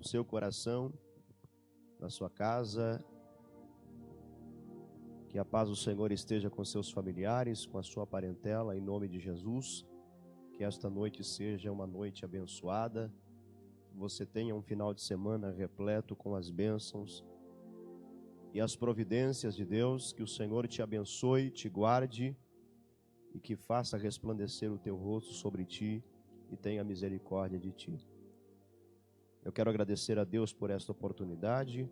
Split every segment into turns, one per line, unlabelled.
seu coração, na sua casa. Que a paz do Senhor esteja com seus familiares, com a sua parentela, em nome de Jesus. Que esta noite seja uma noite abençoada. Que você tenha um final de semana repleto com as bênçãos e as providências de Deus. Que o Senhor te abençoe, te guarde e que faça resplandecer o teu rosto sobre ti e tenha misericórdia de ti. Eu quero agradecer a Deus por esta oportunidade,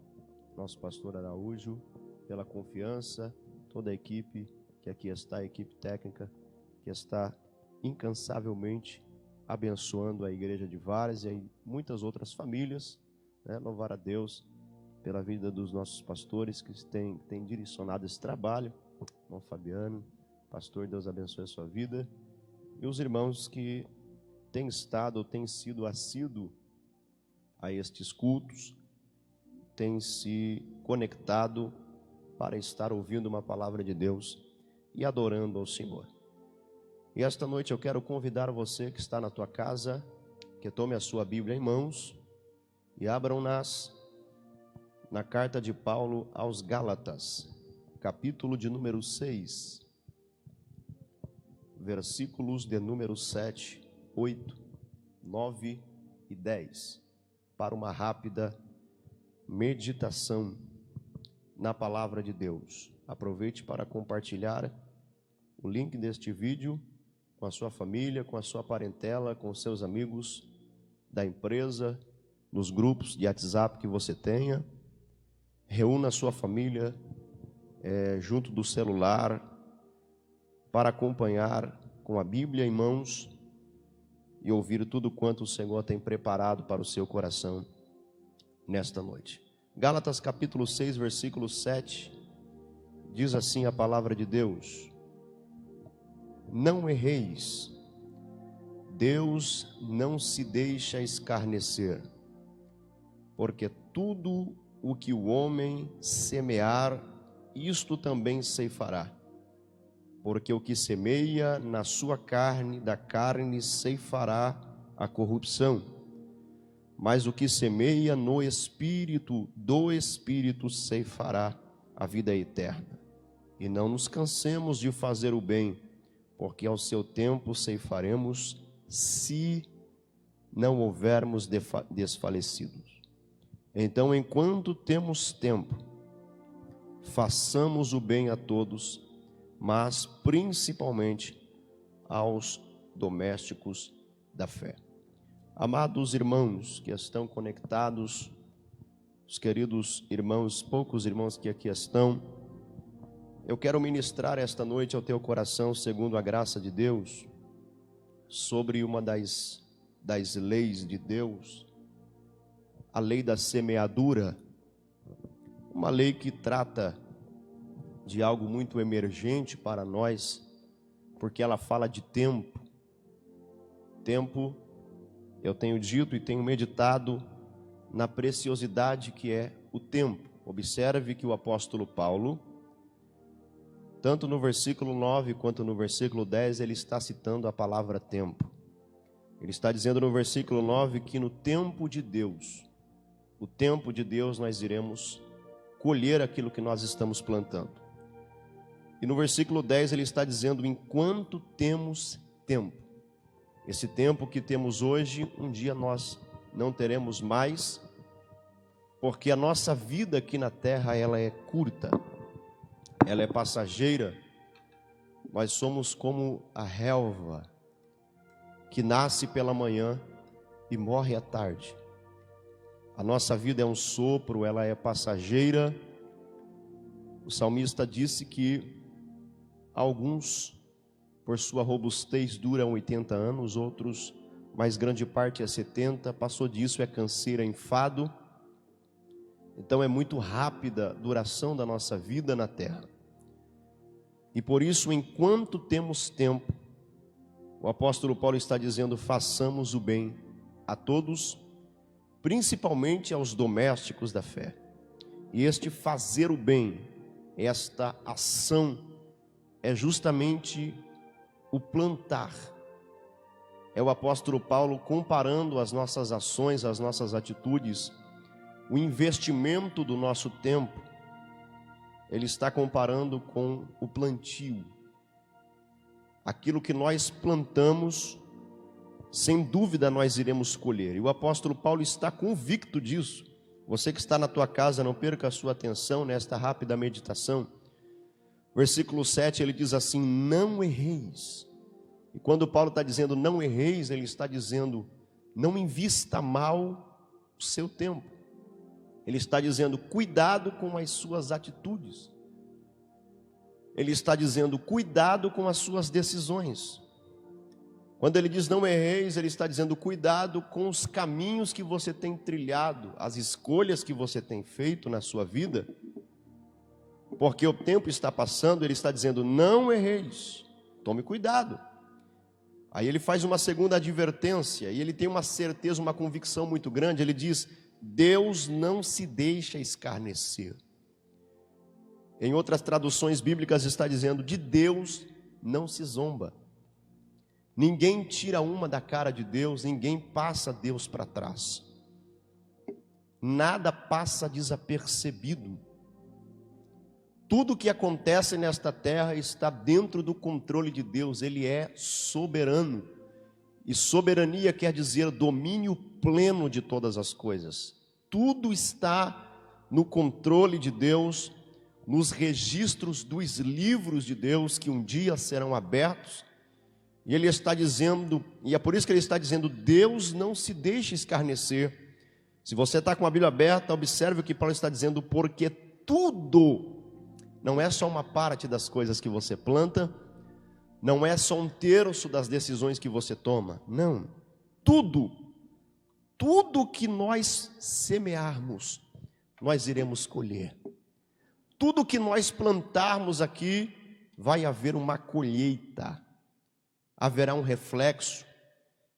nosso pastor Araújo, pela confiança, toda a equipe que aqui está, a equipe técnica, que está incansavelmente abençoando a igreja de Várzea e muitas outras famílias, né? Louvar a Deus pela vida dos nossos pastores que têm direcionado esse trabalho. Irmão Fabiano, pastor, Deus abençoe a sua vida. E os irmãos que têm estado ou têm sido assíduos a estes cultos, têm se conectado para estar ouvindo uma palavra de Deus e adorando ao Senhor. E esta noite eu quero convidar você que está na tua casa, que tome a sua Bíblia em mãos e abram-nas na carta de Paulo aos Gálatas, capítulo de número 6, versículos de número 7, 8, 9 e 10, para uma rápida meditação na palavra de Deus. Aproveite para compartilhar o link deste vídeo com a sua família, com a sua parentela, com os seus amigos da empresa, nos grupos de WhatsApp que você tenha. Reúna a sua família junto do celular para acompanhar com a Bíblia em mãos e ouvir tudo quanto o Senhor tem preparado para o seu coração nesta noite. Gálatas capítulo 6, versículo 7, diz assim a palavra de Deus: não erreis, Deus não se deixa escarnecer, porque tudo o que o homem semear, isto também ceifará. Porque o que semeia na sua carne, da carne ceifará a corrupção, mas o que semeia no Espírito, do Espírito ceifará a vida eterna. E não nos cansemos de fazer o bem, porque ao seu tempo ceifaremos, se não houvermos desfalecidos. Então, enquanto temos tempo, façamos o bem a todos, mas principalmente aos domésticos da fé. Amados irmãos que estão conectados, os queridos irmãos, poucos irmãos que aqui estão, eu quero ministrar esta noite ao teu coração, segundo a graça de Deus, sobre uma das leis de Deus, a lei da semeadura, uma lei que trata de algo muito emergente para nós, porque ela fala de tempo. Tempo, eu tenho dito e tenho meditado na preciosidade que é o tempo. Observe que o apóstolo Paulo, tanto no versículo 9 quanto no versículo 10, ele está citando a palavra tempo. Ele está dizendo no versículo 9 que no tempo de Deus, o tempo de Deus, nós iremos colher aquilo que nós estamos plantando. E no versículo 10 ele está dizendo: enquanto temos tempo. Esse tempo que temos hoje, um dia nós não teremos mais, porque a nossa vida aqui na terra, ela é curta, ela é passageira. Nós somos como a relva que nasce pela manhã e morre à tarde. A nossa vida é um sopro, ela é passageira. O salmista disse que alguns, por sua robustez, duram 80 anos, outros, mais grande parte é 70, passou disso é canseira, enfado. Então é muito rápida a duração da nossa vida na terra. E por isso, enquanto temos tempo, o apóstolo Paulo está dizendo: façamos o bem a todos, principalmente aos domésticos da fé. E este fazer o bem, esta ação, é justamente o plantar. É o apóstolo Paulo comparando as nossas ações, as nossas atitudes o investimento do nosso tempo, ele está comparando com o plantio. Aquilo que nós plantamos, sem dúvida nós iremos colher. E o apóstolo Paulo está convicto disso. Você que está na tua casa, não perca a sua atenção nesta rápida meditação. Versículo 7, ele diz assim: não erreis. E quando Paulo está dizendo não erreis, ele está dizendo não invista mal o seu tempo. Ele está dizendo cuidado com as suas atitudes. Ele está dizendo cuidado com as suas decisões. Quando ele diz não erreis, ele está dizendo cuidado com os caminhos que você tem trilhado, as escolhas que você tem feito na sua vida, porque o tempo está passando. Ele está dizendo não erreis, tome cuidado. Aí ele faz uma segunda advertência, e ele tem uma certeza, uma convicção muito grande. Ele diz: Deus não se deixa escarnecer. Em outras traduções bíblicas está dizendo: de Deus não se zomba. Ninguém tira uma da cara de Deus, ninguém passa Deus para trás. Nada passa desapercebido. Tudo que acontece nesta terra está dentro do controle de Deus. Ele é soberano. E soberania quer dizer domínio pleno de todas as coisas. Tudo está no controle de Deus, nos registros dos livros de Deus que um dia serão abertos. E ele está dizendo, e é por isso que ele está dizendo, Deus não se deixa escarnecer. Se você está com a Bíblia aberta, observe o que Paulo está dizendo, porque tudo, não é só uma parte das coisas que você planta, não é só um terço das decisões que você toma, não, tudo que nós semearmos, nós iremos colher. Tudo que nós plantarmos aqui, vai haver uma colheita, haverá um reflexo.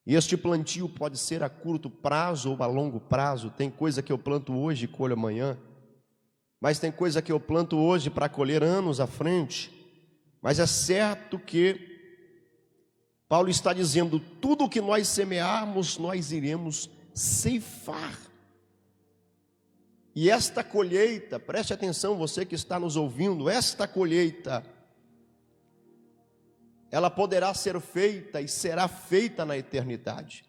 E este plantio pode ser a curto prazo ou a longo prazo. Tem coisa que eu planto hoje e colho amanhã, mas tem coisa que eu planto hoje para colher anos à frente. Mas é certo que Paulo está dizendo, tudo que nós semearmos, nós iremos ceifar. E esta colheita, preste atenção você que está nos ouvindo, esta colheita, ela poderá ser feita e será feita na eternidade.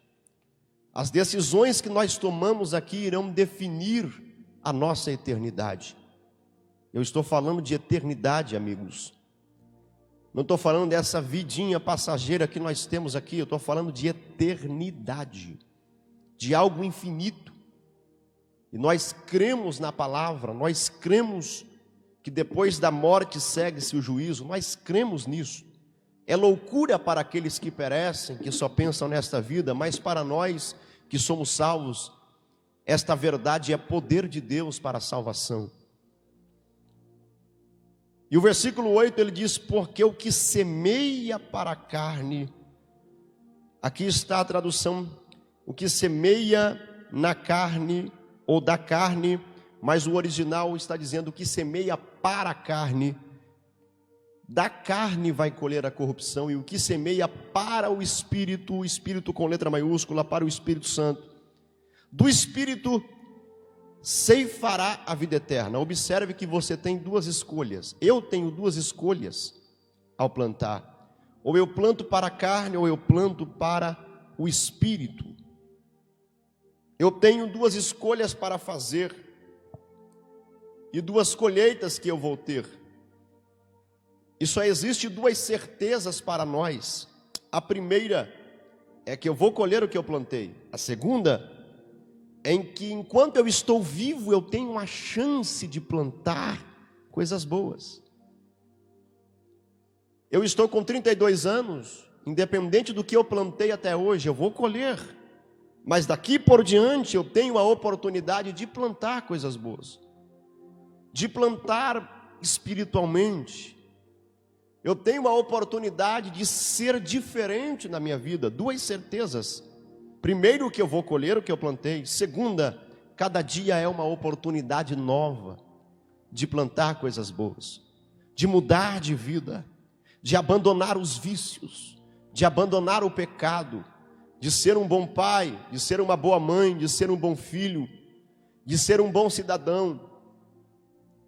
As decisões que nós tomamos aqui irão definir a nossa eternidade. Eu estou falando de eternidade, amigos. Não estou falando dessa vidinha passageira que nós temos aqui, eu estou falando de eternidade, de algo infinito. E nós cremos na palavra, nós cremos que depois da morte segue-se o juízo, nós cremos nisso. É loucura para aqueles que perecem, que só pensam nesta vida, mas para nós que somos salvos, esta verdade é poder de Deus para a salvação. E o versículo 8 ele diz, porque o que semeia para a carne, aqui está a tradução, o que semeia na carne, ou da carne, mas o original está dizendo o que semeia para a carne, da carne vai colher a corrupção, e o que semeia para o Espírito com letra maiúscula, para o Espírito Santo, do Espírito ceifará a vida eterna. Observe que você tem duas escolhas. Eu tenho duas escolhas ao plantar. Ou eu planto para a carne, ou eu planto para o Espírito. Eu tenho duas escolhas para fazer, e duas colheitas que eu vou ter. E só existe duas certezas para nós. A primeira é que eu vou colher o que eu plantei. A segunda é em que enquanto eu estou vivo, eu tenho a chance de plantar coisas boas. Eu estou com 32 anos, independente do que eu plantei até hoje, eu vou colher. Mas daqui por diante eu tenho a oportunidade de plantar coisas boas, de plantar espiritualmente. Eu tenho a oportunidade de ser diferente na minha vida. Duas certezas. Primeiro, que eu vou colher o que eu plantei. Segunda, cada dia é uma oportunidade nova de plantar coisas boas, de mudar de vida, de abandonar os vícios, de abandonar o pecado, de ser um bom pai, de ser uma boa mãe, de ser um bom filho, de ser um bom cidadão,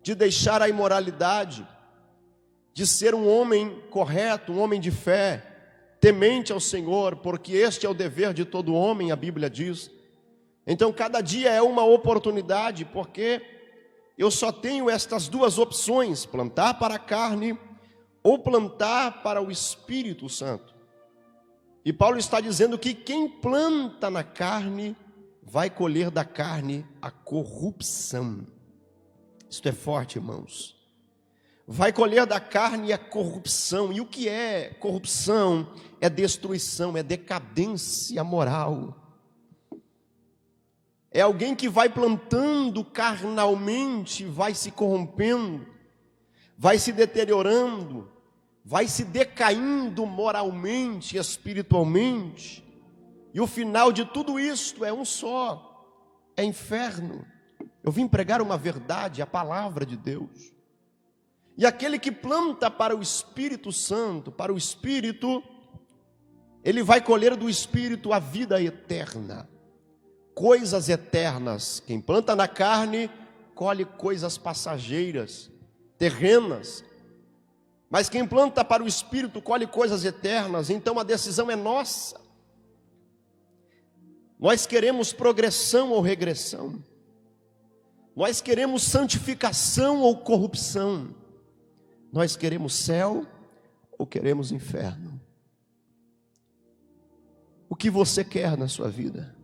de deixar a imoralidade, de ser um homem correto, um homem de fé, temente ao Senhor, porque este é o dever de todo homem, a Bíblia diz. Então cada dia é uma oportunidade, porque eu só tenho estas duas opções: plantar para a carne ou plantar para o Espírito Santo. E Paulo está dizendo que quem planta na carne vai colher da carne a corrupção. Isto é forte, irmãos. Vai colher da carne a corrupção. E o que é corrupção? É destruição, é decadência moral. É alguém que vai plantando carnalmente, vai se corrompendo, vai se deteriorando, vai se decaindo moralmente, espiritualmente. E o final de tudo isto é um só: é inferno. Eu vim pregar uma verdade, a palavra de Deus. E aquele que planta para o Espírito Santo, para o Espírito, ele vai colher do Espírito a vida eterna, coisas eternas. Quem planta na carne, colhe coisas passageiras, terrenas. Mas quem planta para o Espírito, colhe coisas eternas. Então a decisão é nossa. Nós queremos progressão ou regressão? Nós queremos santificação ou corrupção? Nós queremos céu ou queremos inferno? O que você quer na sua vida?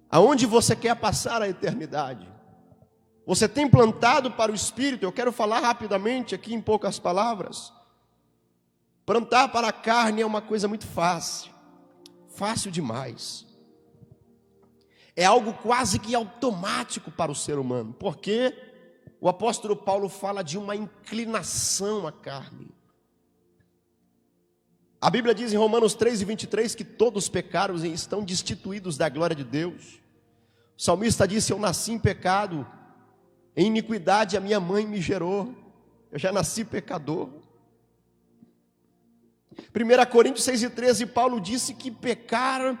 Aonde você quer passar a eternidade? Você tem plantado para o Espírito? Eu quero falar rapidamente aqui em poucas palavras. Plantar para a carne é uma coisa muito fácil. Fácil demais. É algo quase que automático para o ser humano. Porque o apóstolo Paulo fala de uma inclinação à carne. A Bíblia diz em Romanos 3:23 que todos pecaram e estão destituídos da glória de Deus. O salmista disse: eu nasci em pecado, em iniquidade a minha mãe me gerou. Eu já nasci pecador. 1 Coríntios 6:13, Paulo disse que pecar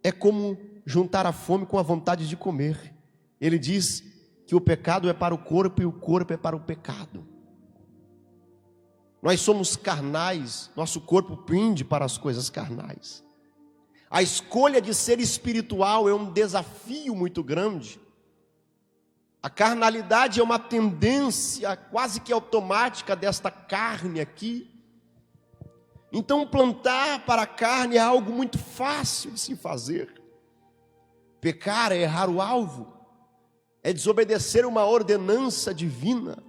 é como juntar a fome com a vontade de comer. Ele diz que o pecado é para o corpo e o corpo é para o pecado. Nós somos carnais, nosso corpo pende para as coisas carnais. A escolha de ser espiritual é um desafio muito grande. A carnalidade é uma tendência quase que automática desta carne aqui. Então plantar para a carne é algo muito fácil de se fazer. Pecar é errar o alvo, é desobedecer uma ordenança divina.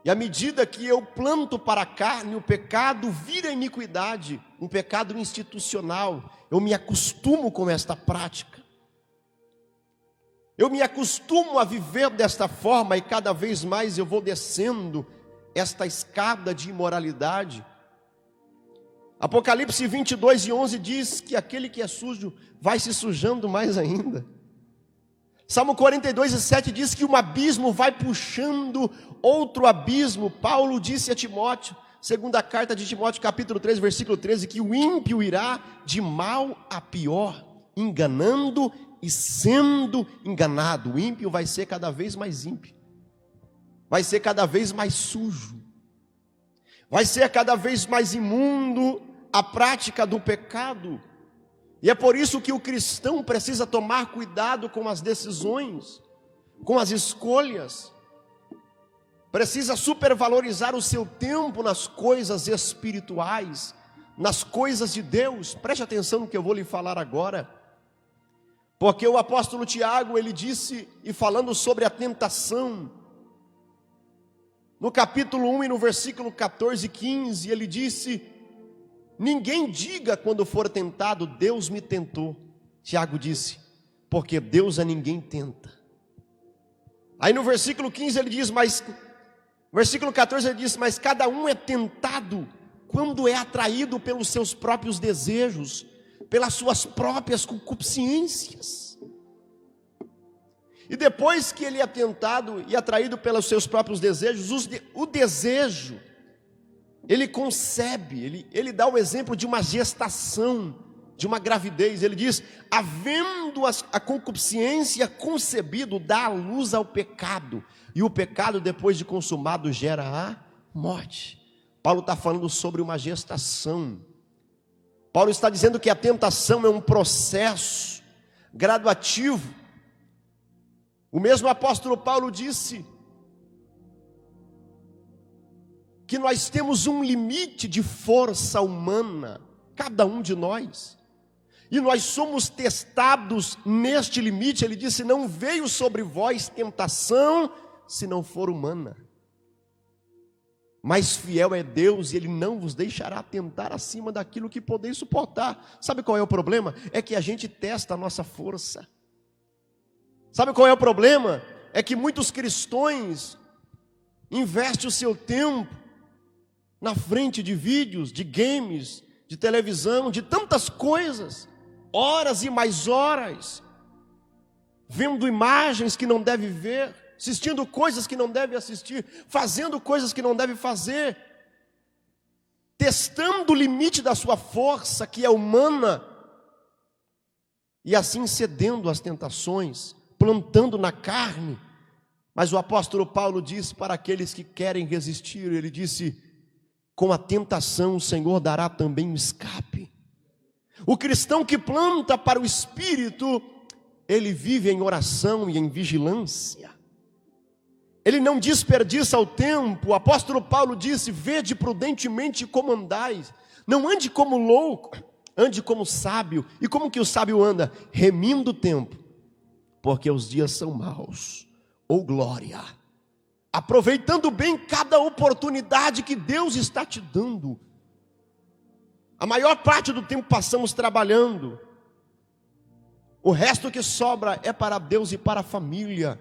E à medida que eu planto para a carne, o pecado vira iniquidade, um pecado institucional. Eu me acostumo com esta prática. Eu me acostumo a viver desta forma e cada vez mais eu vou descendo esta escada de imoralidade. Apocalipse 22:11 diz que aquele que é sujo vai se sujando mais ainda. Salmo 42:7 diz que um abismo vai puxando outro abismo. Paulo disse a Timóteo, segunda carta de Timóteo, capítulo 3, versículo 13, que o ímpio irá de mal a pior, enganando e sendo enganado. O ímpio vai ser cada vez mais ímpio, vai ser cada vez mais sujo, vai ser cada vez mais imundo a prática do pecado. E é por isso que o cristão precisa tomar cuidado com as decisões, com as escolhas. Precisa supervalorizar o seu tempo nas coisas espirituais, nas coisas de Deus. Preste atenção no que eu vou lhe falar agora. Porque o apóstolo Tiago, ele disse, e falando sobre a tentação, no capítulo 1 e no versículo 14 e 15, ele disse: ninguém diga quando for tentado, Deus me tentou. Tiago disse, porque Deus a ninguém tenta. Aí no versículo 15 ele diz, versículo 14 ele diz, mas cada um é tentado quando é atraído pelos seus próprios desejos, pelas suas próprias concupiscências. E depois que ele é tentado e atraído pelos seus próprios desejos, o desejo, ele concebe, ele dá o exemplo de uma gestação de uma gravidez. Ele diz: havendo a concupiscência concebido, dá a luz ao pecado. E o pecado, depois de consumado, gera a morte. Paulo está falando sobre uma gestação. Paulo está dizendo que a tentação é um processo graduativo. O mesmo apóstolo Paulo disse que nós temos um limite de força humana, cada um de nós, e nós somos testados neste limite. Ele disse: não veio sobre vós tentação, se não for humana, mas fiel é Deus, e Ele não vos deixará tentar acima daquilo que podeis suportar. Sabe qual é o problema? É que a gente testa a nossa força. Sabe qual é o problema? É que muitos cristãos investem o seu tempo na frente de vídeos, de games, de televisão, de tantas coisas, horas e mais horas, vendo imagens que não deve ver, assistindo coisas que não deve assistir, fazendo coisas que não deve fazer, testando o limite da sua força, que é humana, e assim cedendo às tentações, plantando na carne. Mas o apóstolo Paulo diz para aqueles que querem resistir, ele disse: com a tentação o Senhor dará também um escape. O cristão que planta para o Espírito, ele vive em oração e em vigilância. Ele não desperdiça o tempo. O apóstolo Paulo disse: vede prudentemente como andais. Não ande como louco, ande como sábio. E como que o sábio anda? Remindo o tempo, porque os dias são maus. Ou glória, aproveitando bem cada oportunidade que Deus está te dando. A maior parte do tempo passamos trabalhando. O resto que sobra é para Deus e para a família.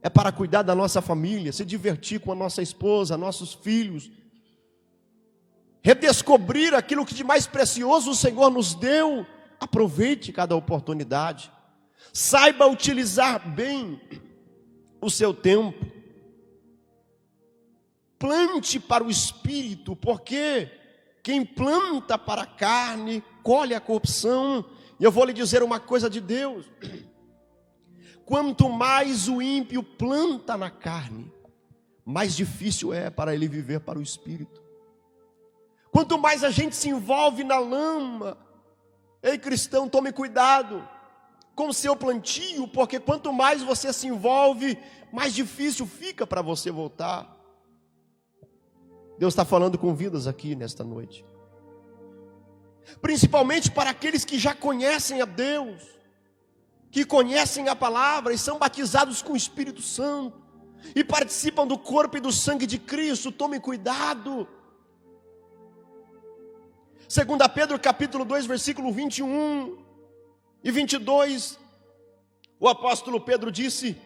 É para cuidar da nossa família, se divertir com a nossa esposa, nossos filhos. Redescobrir aquilo que de mais precioso o Senhor nos deu. Aproveite cada oportunidade. Saiba utilizar bem o seu tempo. Plante para o Espírito, porque quem planta para a carne, colhe a corrupção. E eu vou lhe dizer uma coisa de Deus: quanto mais o ímpio planta na carne, mais difícil é para ele viver para o Espírito. Quanto mais a gente se envolve na lama, ei cristão, tome cuidado com o seu plantio, porque quanto mais você se envolve, mais difícil fica para você voltar. Deus está falando com vidas aqui nesta noite, principalmente para aqueles que já conhecem a Deus, que conhecem a palavra e são batizados com o Espírito Santo e participam do corpo e do sangue de Cristo. Tome cuidado. 2 Pedro capítulo 2, versículo 21 e 22, o apóstolo Pedro disse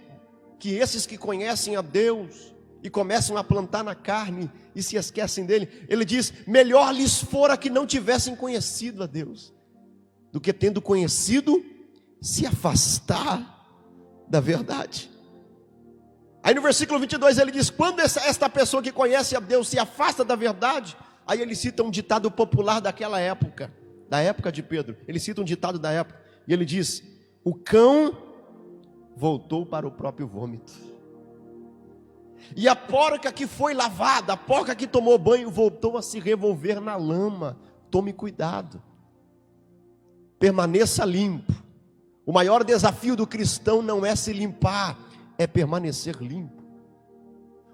que esses que conhecem a Deus e começam a plantar na carne e se esquecem dele, ele diz: melhor lhes fora que não tivessem conhecido a Deus, do que tendo conhecido, se afastar da verdade. Aí no versículo 22 ele diz: quando esta pessoa que conhece a Deus se afasta da verdade, aí ele cita um ditado popular daquela época, da época de Pedro. Ele cita um ditado da época, e ele diz: o cão voltou para o próprio vômito, e a porca que foi lavada, a porca que tomou banho, voltou a se revolver na lama. Tome cuidado, permaneça limpo. O maior desafio do cristão não é se limpar, é permanecer limpo.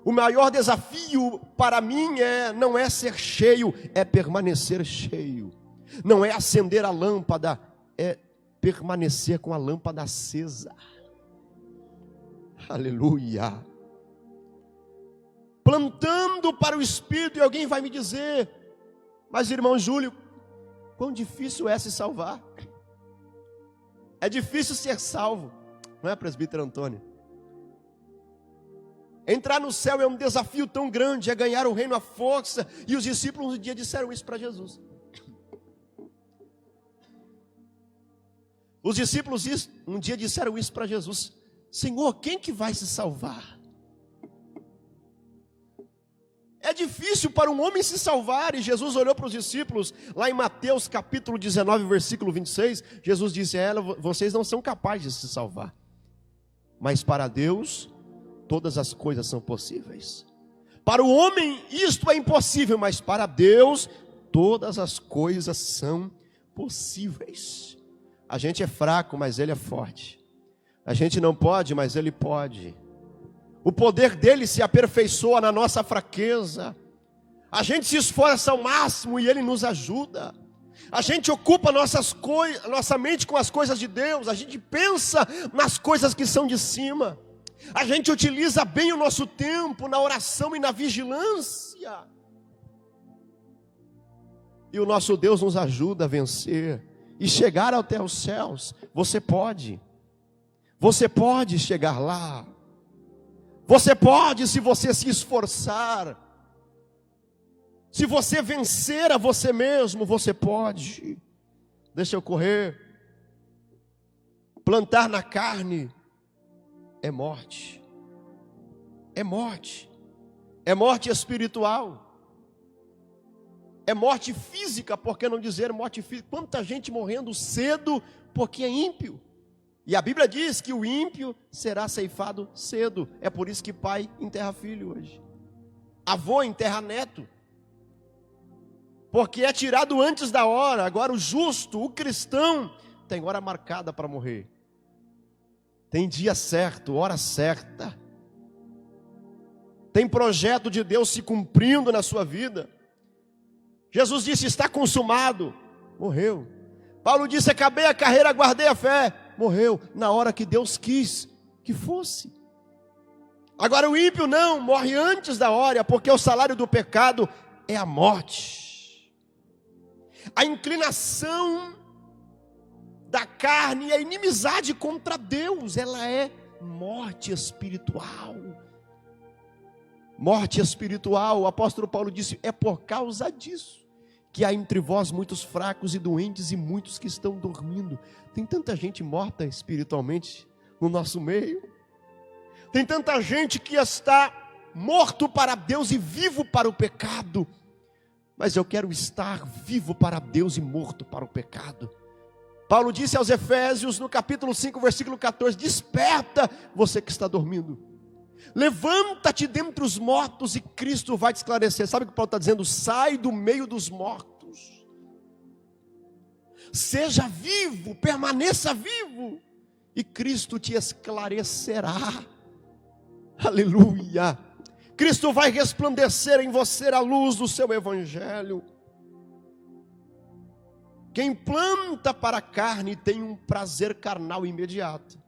O maior desafio para mim não é ser cheio, é permanecer cheio. Não é acender a lâmpada, é permanecer com a lâmpada acesa. Aleluia. Plantando para o Espírito. E alguém vai me dizer: mas irmão Júlio, quão difícil é se salvar? É difícil ser salvo, não é, presbítero Antônio? Entrar no céu é um desafio tão grande, é ganhar o reino à força. E os discípulos um dia disseram isso para Jesus. Os discípulos um dia disseram isso para Jesus: Senhor, quem que vai se salvar? É difícil para um homem se salvar. E Jesus olhou para os discípulos, lá em Mateus capítulo 19, versículo 26, Jesus disse a ela: vocês não são capazes de se salvar, mas para Deus todas as coisas são possíveis. Para o homem isto é impossível, mas para Deus todas as coisas são possíveis. A gente é fraco, mas Ele é forte. A gente não pode, mas Ele pode. O poder dele se aperfeiçoa na nossa fraqueza. A gente se esforça ao máximo e Ele nos ajuda. A gente ocupa nossa mente com as coisas de Deus. A gente pensa nas coisas que são de cima. A gente utiliza bem o nosso tempo na oração e na vigilância. E o nosso Deus nos ajuda a vencer e chegar até os céus. Você pode chegar lá. Você pode, se você se esforçar. Se você vencer a você mesmo, você pode. Deixa eu correr. Plantar na carne é morte. É morte. É morte espiritual. É morte física, por que não dizer morte física? Quanta gente morrendo cedo porque é ímpio. E a Bíblia diz que o ímpio será ceifado cedo. É por isso que pai enterra filho hoje. Avô enterra neto. Porque é tirado antes da hora. Agora o justo, o cristão, tem hora marcada para morrer. Tem dia certo, hora certa. Tem projeto de Deus se cumprindo na sua vida. Jesus disse: está consumado. Morreu. Paulo disse: acabei a carreira, guardei a fé. Morreu na hora que Deus quis que fosse. Agora o ímpio não, morre antes da hora, porque o salário do pecado é a morte. A inclinação da carne, a inimizade contra Deus, ela é morte espiritual. Morte espiritual, o apóstolo Paulo disse: é por causa disso que há entre vós muitos fracos e doentes e muitos que estão dormindo. Tem tanta gente morta espiritualmente no nosso meio. Tem tanta gente que está morto para Deus e vivo para o pecado. Mas eu quero estar vivo para Deus e morto para o pecado. Paulo disse aos Efésios, no capítulo 5, versículo 14: desperta, você que está dormindo. Levanta-te dentre os mortos e Cristo vai te esclarecer. Sabe o que Paulo está dizendo? Sai do meio dos mortos. Seja vivo, permaneça vivo, e Cristo te esclarecerá. Aleluia. Cristo vai resplandecer em você a luz do seu evangelho. Quem planta para a carne tem um prazer carnal imediato.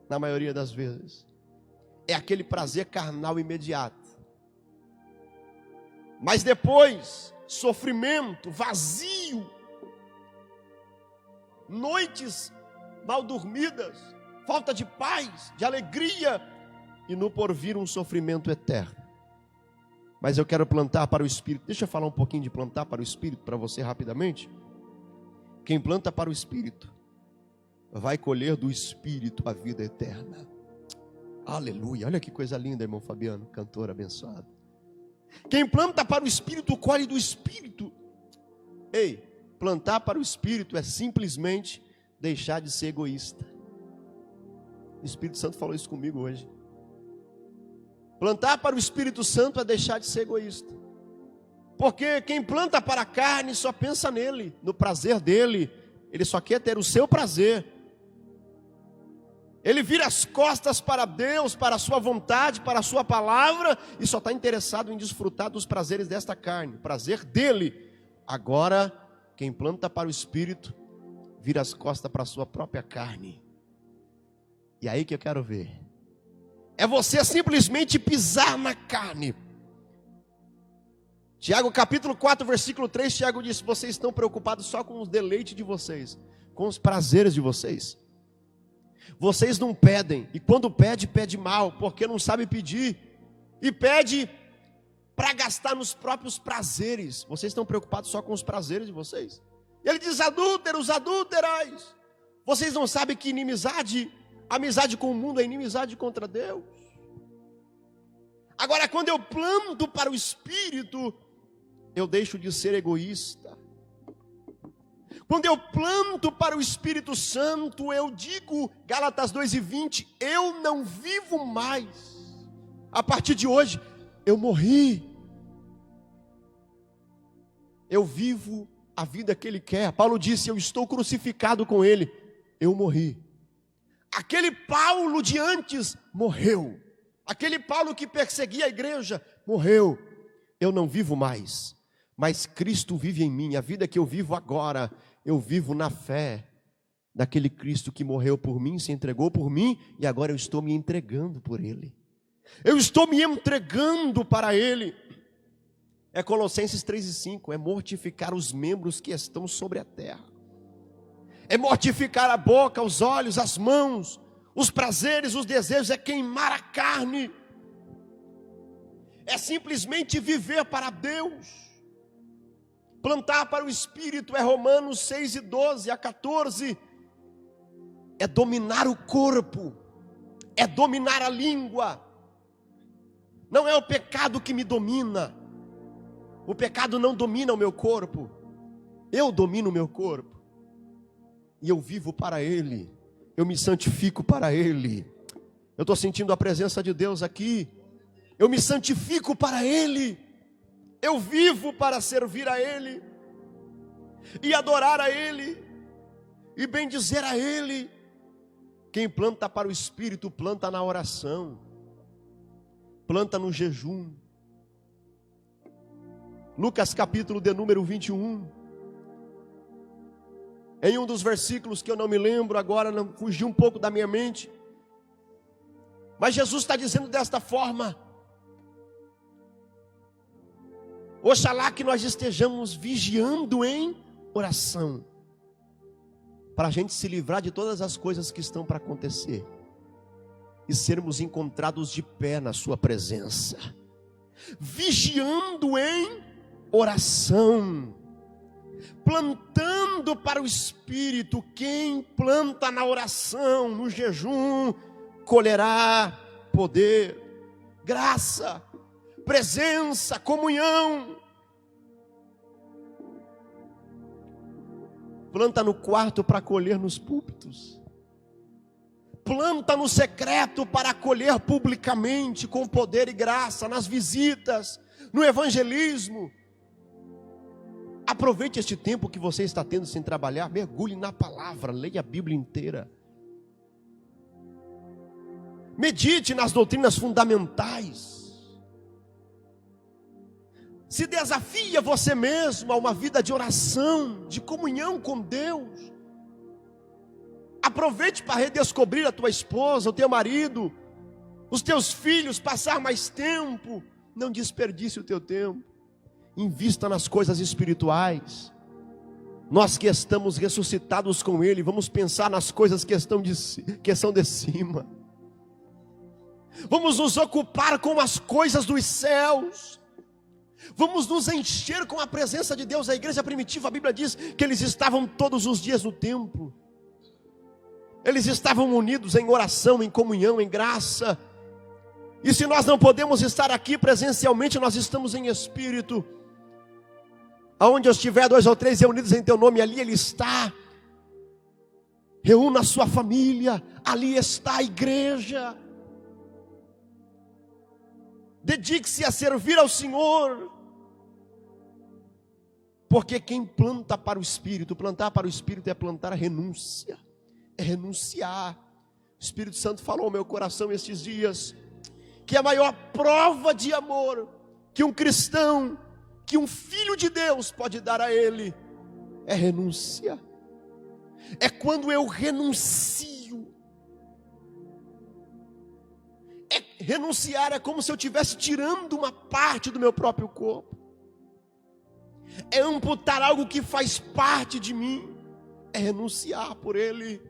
Na maioria das vezes é aquele prazer carnal imediato. Mas depois, sofrimento, vazio, noites mal dormidas, falta de paz, de alegria, e no porvir um sofrimento eterno. Mas eu quero plantar para o Espírito. Deixa eu falar um pouquinho de plantar para o Espírito para você rapidamente. Quem planta para o Espírito vai colher do Espírito a vida eterna. Aleluia, olha que coisa linda, irmão Fabiano, cantor abençoado. Quem planta para o Espírito, colhe do Espírito. Ei, plantar para o Espírito é simplesmente deixar de ser egoísta. O Espírito Santo falou isso comigo hoje. Plantar para o Espírito Santo é deixar de ser egoísta. Porque quem planta para a carne só pensa nele, no prazer dele. Ele só quer ter o seu prazer. Ele vira as costas para Deus, para a sua vontade, para a sua palavra, e só está interessado em desfrutar dos prazeres desta carne, o prazer dele. Agora, quem planta para o Espírito, vira as costas para a sua própria carne. E aí que eu quero ver. É você simplesmente pisar na carne. Tiago capítulo 4, versículo 3, Tiago diz: vocês estão preocupados só com os deleites de vocês, com os prazeres de vocês. Vocês não pedem, e quando pede, pede mal, porque não sabe pedir, e pede para gastar nos próprios prazeres. Vocês estão preocupados só com os prazeres de vocês. Ele diz: adúlteros, adúlteras, vocês não sabem que amizade com o mundo é inimizade contra Deus. Agora, quando eu planto para o Espírito, eu deixo de ser egoísta. Quando eu planto para o Espírito Santo, eu digo, Gálatas 2:20, eu não vivo mais. A partir de hoje, eu morri. Eu vivo a vida que Ele quer. Paulo disse, eu estou crucificado com Ele. Eu morri. Aquele Paulo de antes morreu. Aquele Paulo que perseguia a igreja morreu. Eu não vivo mais, mas Cristo vive em mim. A vida que eu vivo agora, eu vivo na fé daquele Cristo que morreu por mim, se entregou por mim, e agora eu estou me entregando por Ele. Eu estou me entregando para Ele. É Colossenses 3:5, é mortificar os membros que estão sobre a terra. É mortificar a boca, os olhos, as mãos, os prazeres, os desejos, é queimar a carne. É simplesmente viver para Deus. Plantar para o Espírito é Romanos 6:12 a 14. É dominar o corpo, é dominar a língua. Não é o pecado que me domina. O pecado não domina o meu corpo. Eu domino o meu corpo. E eu vivo para Ele. Eu me santifico para Ele. Eu estou sentindo a presença de Deus aqui. Eu me santifico para Ele. Eu vivo para servir a Ele. E adorar a Ele. E bendizer a Ele. Quem planta para o Espírito, planta na oração. Planta no jejum. Lucas capítulo de número 21. Em um dos versículos que eu não me lembro agora, não fugiu um pouco da minha mente. Mas Jesus está dizendo desta forma: oxalá que nós estejamos vigiando em oração, para a gente se livrar de todas as coisas que estão para acontecer, e sermos encontrados de pé na sua presença. Vigiando em oração, plantando para o Espírito. Quem planta na oração, no jejum, colherá poder, graça, presença, comunhão. Planta no quarto para colher nos púlpitos. Planta no secreto para colher publicamente, com poder e graça, nas visitas, no evangelismo. Aproveite este tempo que você está tendo sem trabalhar, mergulhe na palavra, leia a Bíblia inteira. Medite nas doutrinas fundamentais. Se desafia você mesmo a uma vida de oração, de comunhão com Deus. Aproveite para redescobrir a tua esposa, o teu marido, os teus filhos, passar mais tempo. Não desperdice o teu tempo. Invista nas coisas espirituais. Nós que estamos ressuscitados com Ele, vamos pensar nas coisas que são de cima. Vamos nos ocupar com as coisas dos céus. Vamos nos encher com a presença de Deus. A igreja primitiva, a Bíblia diz que eles estavam todos os dias no templo. Eles estavam unidos em oração, em comunhão, em graça. E se nós não podemos estar aqui presencialmente, nós estamos em espírito. Aonde estiver 2 ou 3 reunidos em teu nome, ali Ele está. Reúna a sua família, ali está a igreja. Dedique-se a servir ao Senhor. Porque quem planta para o Espírito, plantar para o Espírito é plantar a renúncia. É renunciar. O Espírito Santo falou ao meu coração estes dias, que a maior prova de amor que um cristão, que um filho de Deus pode dar a Ele, é renúncia. É quando eu renuncio. Renunciar é como se eu estivesse tirando uma parte do meu próprio corpo. É amputar algo que faz parte de mim. É renunciar por Ele.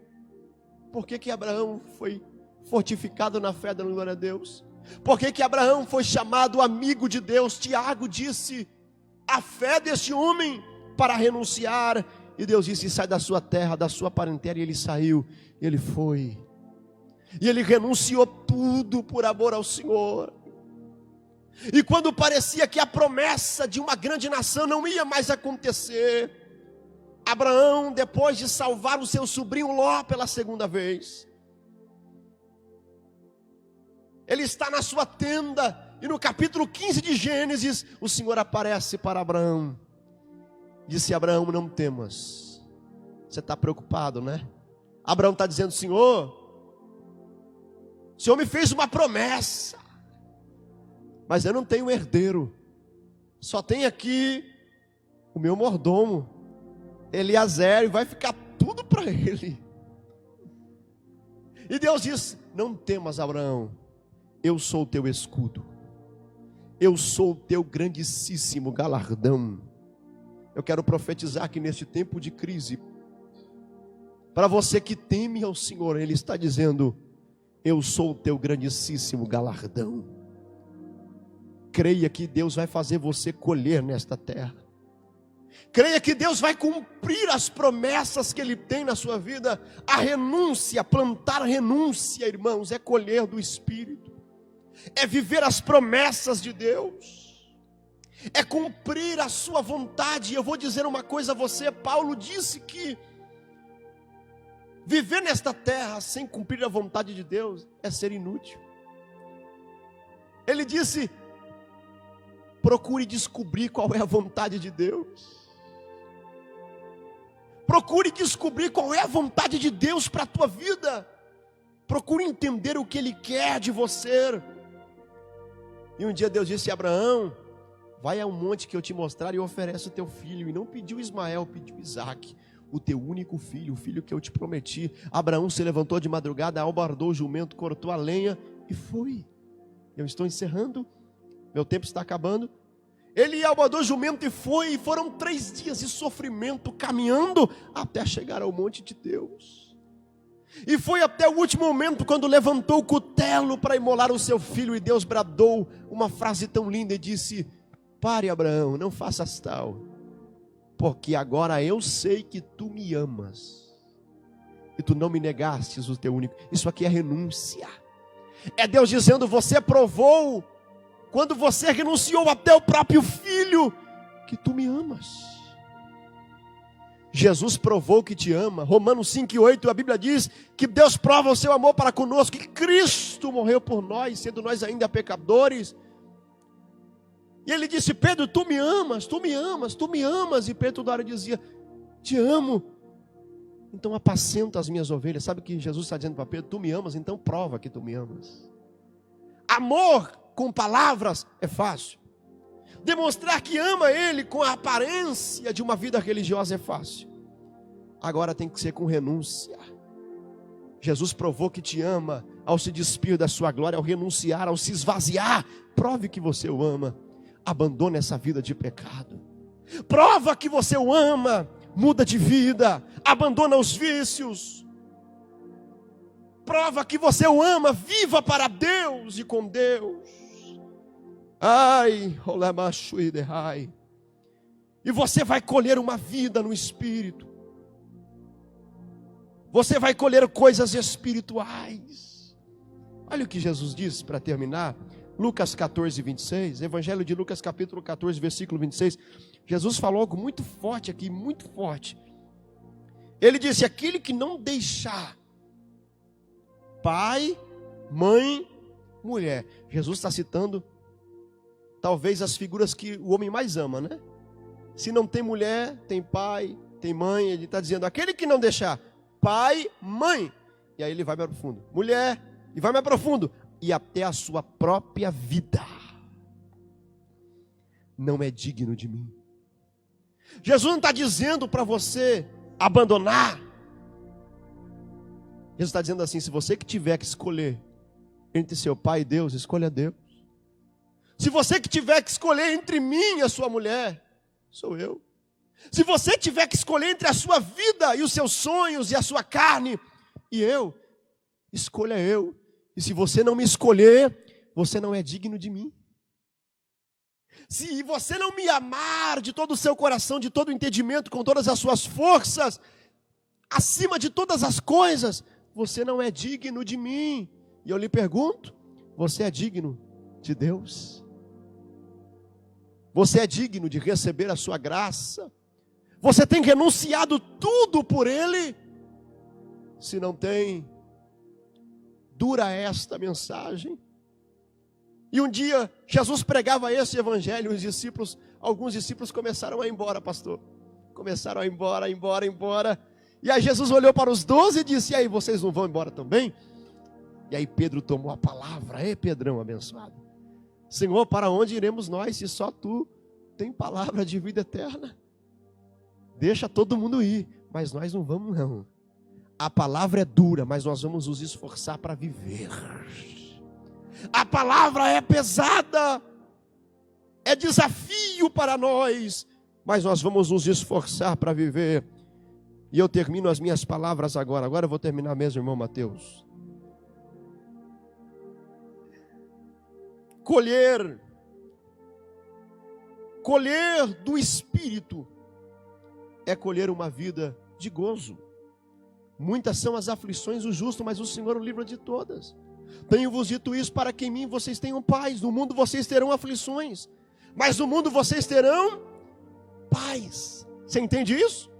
Por que Abraão foi fortificado na fé, dando glória a Deus? Por que Abraão foi chamado amigo de Deus? Tiago disse, a fé deste homem para renunciar. E Deus disse, sai da sua terra, da sua parentela. E ele saiu, ele foi. E ele renunciou tudo por amor ao Senhor. E quando parecia que a promessa de uma grande nação não ia mais acontecer, Abraão, depois de salvar o seu sobrinho Ló pela segunda vez, ele está na sua tenda, e no capítulo 15 de Gênesis, o Senhor aparece para Abraão. Disse: Abraão, não temas. Você está preocupado, né? Abraão está dizendo: Senhor, o Senhor me fez uma promessa, mas eu não tenho herdeiro. Só tem aqui o meu mordomo, Eliezer, e vai ficar tudo para ele. E Deus diz: não temas, Abraão, eu sou o teu escudo, eu sou o teu grandíssimo galardão. Eu quero profetizar que neste tempo de crise, para você que teme ao Senhor, Ele está dizendo: eu sou o teu grandíssimo galardão. Creia que Deus vai fazer você colher nesta terra. Creia que Deus vai cumprir as promessas que Ele tem na sua vida. A renúncia, plantar renúncia, irmãos, é colher do Espírito. É viver as promessas de Deus. É cumprir a sua vontade. E eu vou dizer uma coisa a você: Paulo disse que viver nesta terra sem cumprir a vontade de Deus é ser inútil. Ele disse: procure descobrir qual é a vontade de Deus. Procure descobrir qual é a vontade de Deus para a tua vida. Procure entender o que Ele quer de você. E um dia Deus disse a Abraão: vai a um monte que eu te mostrar e oferece o teu filho. E não pediu Ismael, pediu Isaque, o teu único filho, o filho que eu te prometi. Abraão se levantou de madrugada, albardou o jumento, cortou a lenha e foi. Eu estou encerrando, meu tempo está acabando. Ele albardou o jumento e foi, e foram 3 dias de sofrimento, caminhando até chegar ao monte de Deus. E foi até o último momento, quando levantou o cutelo para imolar o seu filho, e Deus bradou uma frase tão linda e disse: pare, Abraão, não faças tal, porque agora eu sei que tu me amas, e tu não me negastes o teu único. Isso aqui é renúncia. É Deus dizendo: você provou, quando você renunciou até o próprio filho, que tu me amas. Jesus provou que te ama. Romanos 5:8, a Bíblia diz que Deus prova o seu amor para conosco, que Cristo morreu por nós, sendo nós ainda pecadores. E ele disse: Pedro, tu me amas, tu me amas, tu me amas. E Pedro toda hora dizia: te amo, então apacenta as minhas ovelhas. Sabe o que Jesus está dizendo para Pedro? Tu me amas, então prova que tu me amas. Amor com palavras é fácil. Demonstrar que ama Ele com a aparência de uma vida religiosa é fácil. Agora tem que ser com renúncia. Jesus provou que te ama ao se despir da sua glória, ao renunciar, ao se esvaziar. Prove que você o ama. Abandone essa vida de pecado. Prova que você o ama. Muda de vida. Abandona os vícios. Prova que você o ama. Viva para Deus e com Deus. Ai, e você vai colher uma vida no Espírito. Você vai colher coisas espirituais. Olha o que Jesus disse para terminar. Lucas 14, 26. Evangelho de Lucas capítulo 14, versículo 26. Jesus falou algo muito forte aqui, muito forte. Ele disse: aquele que não deixar pai, mãe, mulher. Jesus está citando talvez as figuras que o homem mais ama, né? Se não tem mulher, tem pai, tem mãe. Ele está dizendo: aquele que não deixar pai, mãe, e aí ele vai mais profundo, mulher, e vai mais profundo, e até a sua própria vida, não é digno de mim. Jesus não está dizendo para você abandonar. Jesus está dizendo assim: se você que tiver que escolher entre seu pai e Deus, escolha Deus. Se você que tiver que escolher entre mim e a sua mulher, sou eu. Se você tiver que escolher entre a sua vida e os seus sonhos e a sua carne e eu, escolha eu. E se você não me escolher, você não é digno de mim. Se você não me amar de todo o seu coração, de todo o entendimento, com todas as suas forças, acima de todas as coisas, você não é digno de mim. E eu lhe pergunto: você é digno de Deus? Você é digno de receber a sua graça. Você tem renunciado tudo por Ele. Se não tem, dura esta mensagem. E um dia, Jesus pregava esse evangelho, alguns discípulos começaram a ir embora, pastor. Começaram a ir embora. E aí Jesus olhou para os 12 e disse: e aí, vocês não vão embora também? E aí Pedro tomou a palavra. Ei, Pedrão abençoado. Senhor, para onde iremos nós, se só Tu tem palavra de vida eterna? Deixa todo mundo ir, mas nós não vamos não. A palavra é dura, mas nós vamos nos esforçar para viver. A palavra é pesada, é desafio para nós, mas nós vamos nos esforçar para viver. E eu termino as minhas palavras agora. Agora eu vou terminar mesmo, irmão Mateus. Colher do Espírito é colher uma vida de gozo. Muitas são as aflições do justo, mas o Senhor o livra de todas. Tenho-vos dito isso para que em mim vocês tenham paz. No mundo vocês terão aflições, mas no mundo vocês terão paz. Você entende isso?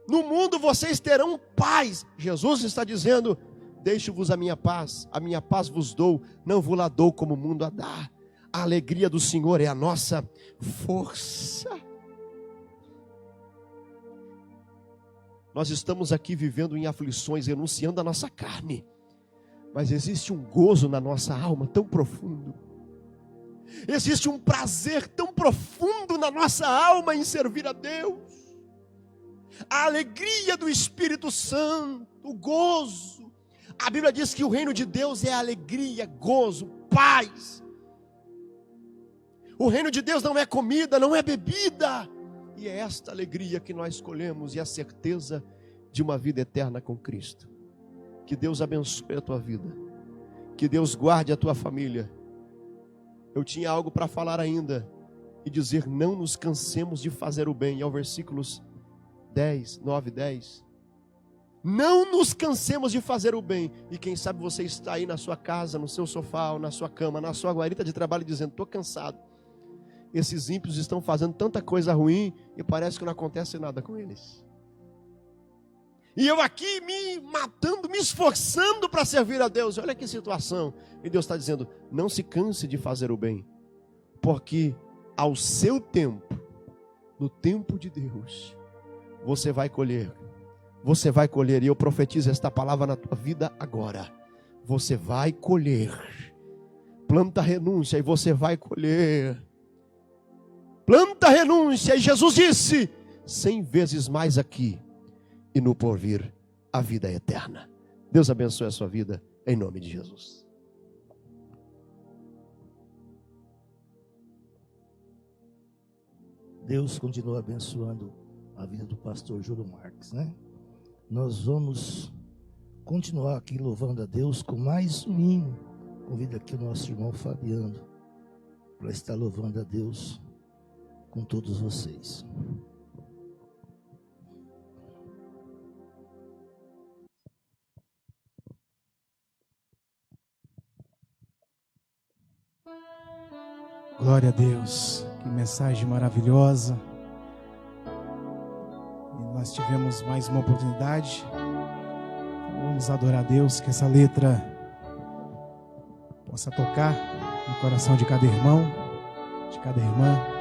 No mundo vocês terão paz. Jesus está dizendo: deixo-vos a minha paz vos dou, não vos lá dou como o mundo a dá. A alegria do Senhor é a nossa força. Nós estamos aqui vivendo em aflições, renunciando à nossa carne, mas existe um gozo na nossa alma tão profundo. Existe um prazer tão profundo na nossa alma em servir a Deus. A alegria do Espírito Santo, o gozo. A Bíblia diz que o reino de Deus é alegria, gozo, paz. O reino de Deus não é comida, não é bebida. E é esta alegria que nós escolhemos e a certeza de uma vida eterna com Cristo. Que Deus abençoe a tua vida. Que Deus guarde a tua família. Eu tinha algo para falar ainda e dizer: não nos cansemos de fazer o bem. É o versículos 9 e 10. Não nos cansemos de fazer o bem. E quem sabe você está aí na sua casa, no seu sofá, ou na sua cama, na sua guarita de trabalho, dizendo: estou cansado. Esses ímpios estão fazendo tanta coisa ruim e parece que não acontece nada com eles. E eu aqui me matando, me esforçando para servir a Deus. Olha que situação. E Deus está dizendo: não se canse de fazer o bem, porque ao seu tempo, no tempo de Deus, você vai colher. Você vai colher. E eu profetizo esta palavra na tua vida agora. Você vai colher. Planta renúncia e você vai colher. Planta renúncia, e Jesus disse: 100 vezes mais aqui, e no porvir, a vida é eterna. Deus abençoe a sua vida, em nome de Jesus.
Deus continua abençoando a vida do pastor Júlio Marques, né? Nós vamos continuar aqui louvando a Deus com mais um hino. Convido aqui o nosso irmão Fabiano para estar louvando a Deus com todos vocês.
Glória a Deus, que mensagem maravilhosa. E nós tivemos mais uma oportunidade. Vamos adorar a Deus, que essa letra possa tocar no coração de cada irmão, de cada irmã.